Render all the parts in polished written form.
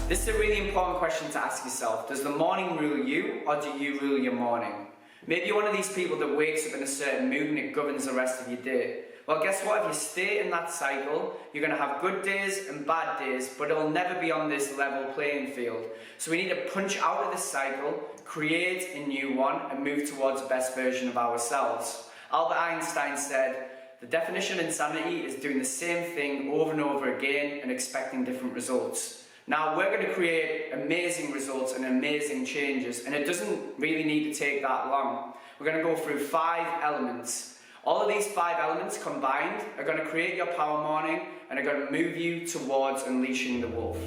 This is a really important question to ask yourself. Does the morning rule you, or do you rule your morning? Maybe you're one of these people that wakes up in a certain mood and it governs the rest of your day. Well, guess what? If you stay in that cycle, you're going to have good days and bad days, but it'll never be on this level playing field. So we need to punch out of this cycle, create a new one, and move towards the best version of ourselves. Albert Einstein said, "The definition of insanity is doing the same thing over and over again and expecting different results." Now, we're going to create amazing results and amazing changes, and it doesn't really need to take that long. We're going to go through 5 elements. All of these 5 elements combined are going to create your power morning and are going to move you towards unleashing the wolf.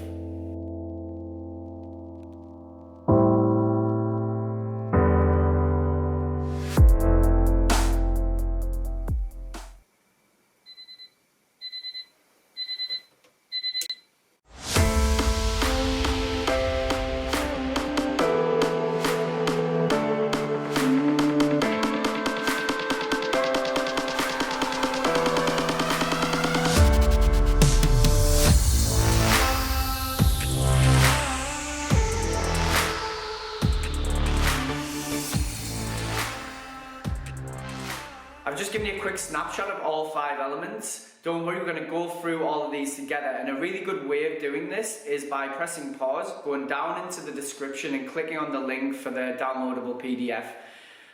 I've just given you a quick snapshot of all 5 elements. Don't worry, we're going to go through all of these together, and a really good way of doing this is by pressing pause, going down into the description and clicking on the link for the downloadable PDF.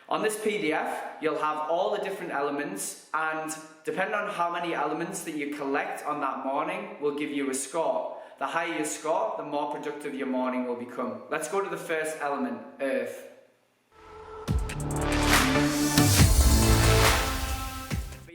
On this PDF, you'll have all the different elements, and depending on how many elements that you collect on that morning will give you a score. The higher your score, the more productive your morning will become. Let's go to the first element, Earth.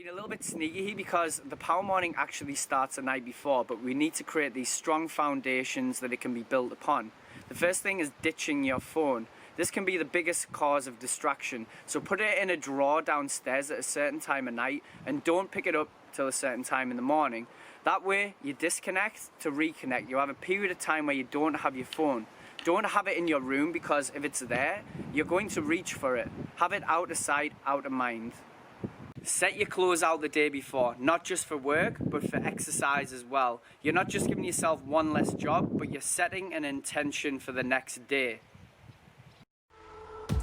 A little bit sneaky here because the power morning actually starts the night before, but we need to create these strong foundations that it can be built upon. The first thing is ditching your phone. This can be the biggest cause of distraction, so put it in a drawer downstairs at a certain time of night and don't pick it up till a certain time in the morning. That way you disconnect to reconnect. You have a period of time where you don't have your phone. Don't have it in your room, because if it's there, you're going to reach for it. Have it out of sight, out of mind. Set your clothes out the day before, not just for work, but for exercise as well. You're not just giving yourself one less job, but you're setting an intention for the next day. What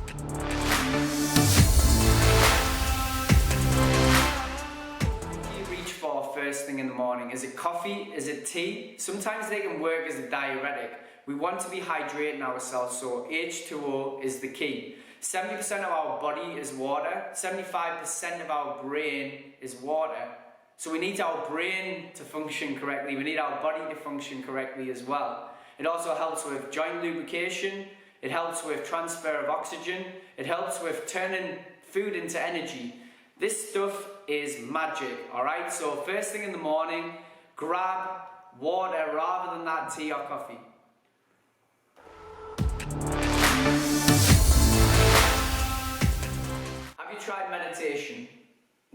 do you reach for first thing in the morning? Is it coffee? Is it tea? Sometimes they can work as a diuretic. We want to be hydrating ourselves, so H2O is the key. 70% of our body is water, 75% of our brain is water. So we need our brain to function correctly, we need our body to function correctly as well. It also helps with joint lubrication, it helps with transfer of oxygen, it helps with turning food into energy. This stuff is magic, alright? So first thing in the morning, grab water rather than that tea or coffee. Tried meditation.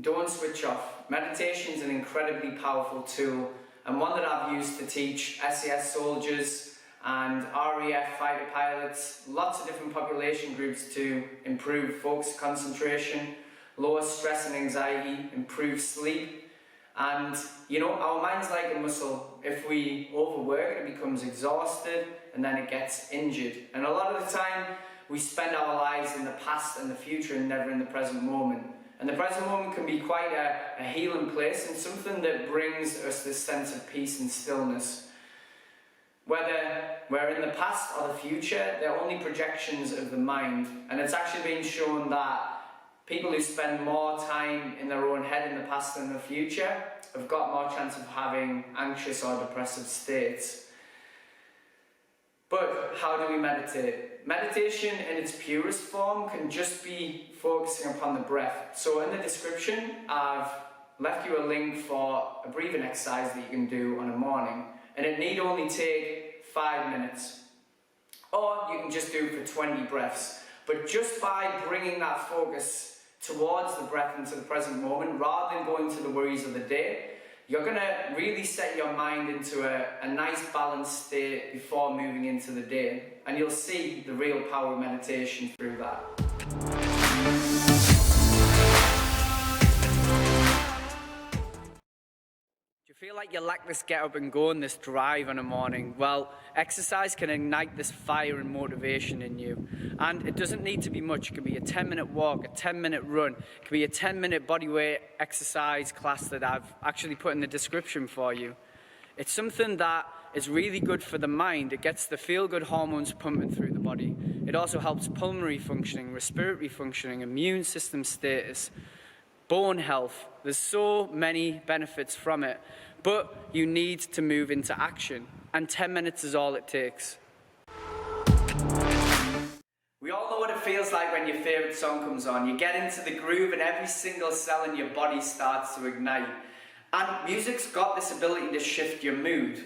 Don't switch off. Meditation is an incredibly powerful tool, and one that I've used to teach SES soldiers and RAF fighter pilots, lots of different population groups, to improve focus, concentration, lower stress and anxiety, improve sleep. And you know, our mind's like a muscle. If we overwork it, it becomes exhausted and then it gets injured. And a lot of the time we spend our lives in the past and the future and never in the present moment. And the present moment can be quite a healing place and something that brings us this sense of peace and stillness. Whether we're in the past or the future, they're only projections of the mind. And it's actually been shown that people who spend more time in their own head in the past than the future have got more chance of having anxious or depressive states. But how do we meditate? Meditation in its purest form can just be focusing upon the breath. So in the description, I've left you a link for a breathing exercise that you can do on a morning. And it need only take 5 minutes. Or you can just do it for 20 breaths. But just by bringing that focus towards the breath into the present moment, rather than going to the worries of the day, you're going to really set your mind into a nice balanced state before moving into the day. And you'll see the real power of meditation through that. Feel like you lack this get up and go and this drive in the morning? Well, exercise can ignite this fire and motivation in you. And it doesn't need to be much. It could be a 10-minute walk, a 10-minute run. It could be a 10-minute bodyweight exercise class that I've actually put in the description for you. It's something that is really good for the mind. It gets the feel-good hormones pumping through the body. It also helps pulmonary functioning, respiratory functioning, immune system status, bone health. There's so many benefits from it, but you need to move into action, and 10 minutes is all it takes. We all know what it feels like when your favourite song comes on. You get into the groove and every single cell in your body starts to ignite. And music's got this ability to shift your mood,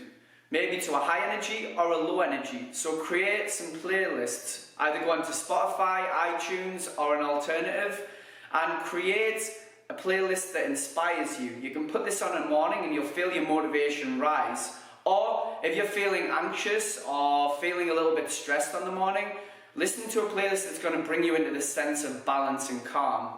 maybe to a high energy or a low energy. So create some playlists, either go onto Spotify, iTunes or an alternative, and create a playlist that inspires you. You can put this on in the morning and you'll feel your motivation rise. Or if you're feeling anxious or feeling a little bit stressed on the morning, listen to a playlist that's going to bring you into the sense of balance and calm.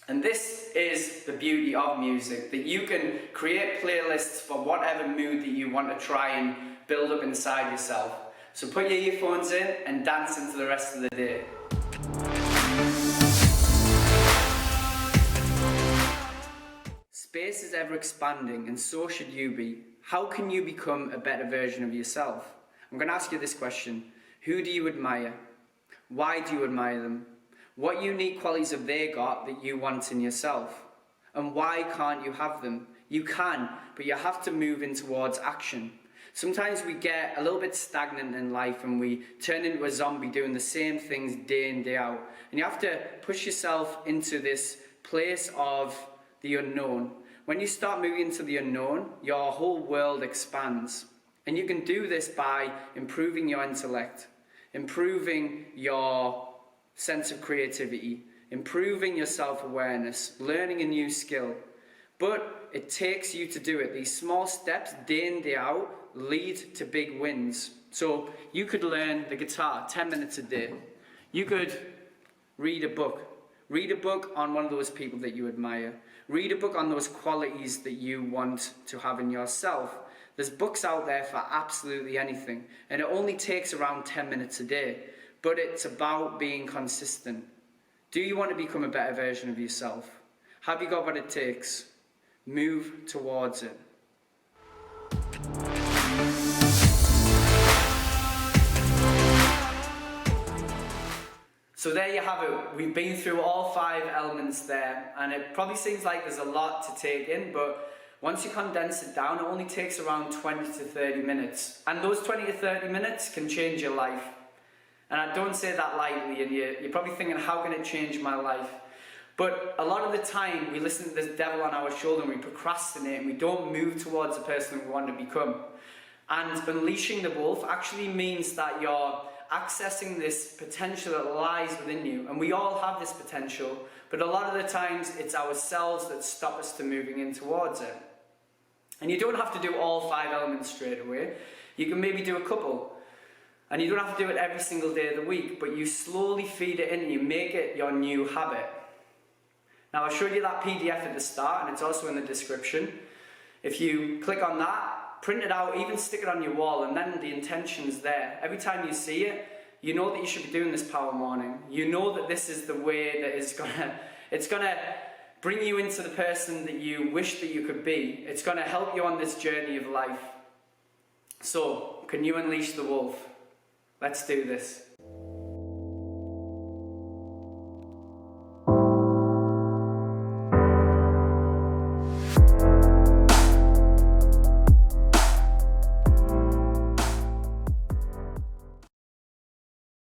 And this is the beauty of music, that you can create playlists for whatever mood that you want to try and build up inside yourself. So put your earphones in and dance into the rest of the day. Space is ever expanding, and so should you be. How can you become a better version of yourself? I'm going to ask you this question. Who do you admire? Why do you admire them? What unique qualities have they got that you want in yourself? And why can't you have them? You can, but you have to move in towards action. Sometimes we get a little bit stagnant in life and we turn into a zombie doing the same things day in, day out. And you have to push yourself into this place of the unknown. When you start moving into the unknown, your whole world expands. And you can do this by improving your intellect, improving your sense of creativity, improving your self-awareness, learning a new skill. But it takes you to do it. These small steps, day in, day out, lead to big wins. So you could learn the guitar 10 minutes a day. You could read a book. Read a book on one of those people that you admire. Read a book on those qualities that you want to have in yourself. There's books out there for absolutely anything, and it only takes around 10 minutes a day. But it's about being consistent. Do you want to become a better version of yourself? Have you got what it takes? Move towards it. So there you have it. We've been through all 5 elements there, and it probably seems like there's a lot to take in, but once you condense it down, it only takes around 20 to 30 minutes. And those 20 to 30 minutes can change your life. And I don't say that lightly, and you're probably thinking, how can it change my life? But a lot of the time, we listen to this devil on our shoulder and we procrastinate and we don't move towards the person we want to become. And unleashing the wolf actually means that you're accessing this potential that lies within you. And we all have this potential, but a lot of the times it's ourselves that stop us to moving in towards it. And you don't have to do all 5 elements straight away. You can maybe do a couple. And you don't have to do it every single day of the week, but you slowly feed it in and you make it your new habit. Now I showed you that PDF at the start, and it's also in the description. If you click on that, print it out, even stick it on your wall, and then the intention's there. Every time you see it, you know that you should be doing this power morning. You know that this is the way that it's gonna bring you into the person that you wish that you could be. It's gonna help you on this journey of life. So, can you unleash the wolf? Let's do this.